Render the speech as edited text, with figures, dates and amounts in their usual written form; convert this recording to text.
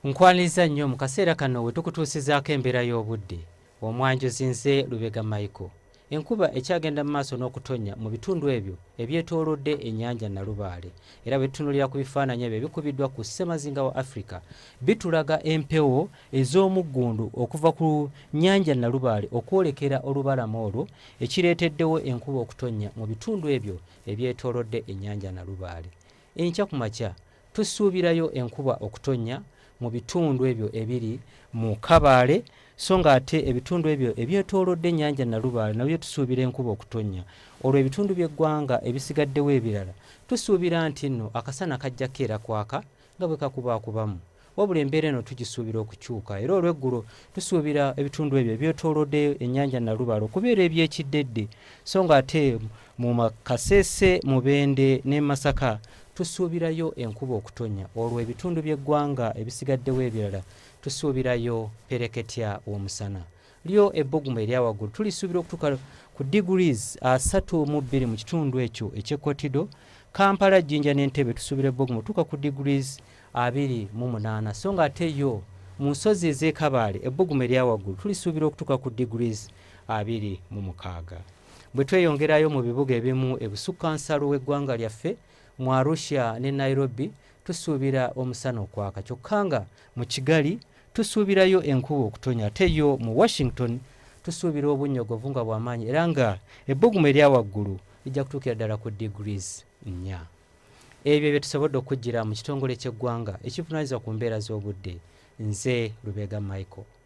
Nkwaniriza nnyo mu kaseera kano we tukutuusizaako embeera y'obudde. Omwanjuzi nze Lubega Micheal. Enkuba ekyagenda mu maaso n'okutonya mu bitundu ebyo ebyetoolodde ennyanja Nalubaale. Era bwe tutunuulira ku bifaananyi ebyo ebikubiddwa ku ssemazinga wa Africa, bitulaga empewo ez'omuggundu okuva ku nnyanja Nalubaale okwolekera olubalama olwo, ekireeteddewo enkuba okutonya mu bitundu ebyo ebyetoolodde ennyanja Nalubaale. Enkya ku makya tusuubirayo enkuba okutonya mu bitundu ebyo ebiri mu Kabaale, so nga ate ebitundu ebyo ebyetoolodde ennyanja Nalubaale nabyo tusuubira enkuba okutonya. Olwo ebitundu by'eggwanga ebisigaddewo ebirala tusuubira nti nno akasana kajja keera kwaka nga bwe kakubaakubamu. Wabula embeera eno tugisuubira okukyuka, era olw'eggulo tusuubira ebitundu ebyo ebyetoolodde ennyanja Nalubaale okubeera ebyekiddedde, so nga ate mu Kasese, Mubende ne Masaka tusuubirayo enkuba okutonya. Olwo ebitundu by'eggwanga ebisigaddewo ebirala tusuubirayo pereketya w'omusana. Lyo ebbugumu erya waggulu tulisuubira okutuuka ku degrees 32 mu kitundu ekyo eky'Ekkotido. Kampala, Jinja n'Entebbe tusuubira ebbugumu tuuka ku degrees 28, so nga ate yo mu nsozi ez'e Kabaale ebbugumu erya waggulu tulisuubira okutuuka ku degrees 26. Bwe tweyongerayo mu bibuga ebimu ebusukkansalu w'eggwanga lyaffe mu Arusha ne Nairobi tusuubira omusana okwaka, kyokka nga mu Kigali tusuubirayo enkuba okutonya, ate yo mu Washington tusuubira obunnyogovu nga bw'amaanyi, era nga ebbugumu erya waggulu lijja kutuukira ddala ku degrees 4. Ebyo bye tusobodde okujjira mu kitongole ky'eggwanga ekivunaanyizibwa ku mbeera z'obudde. Nze Lubega Micheal.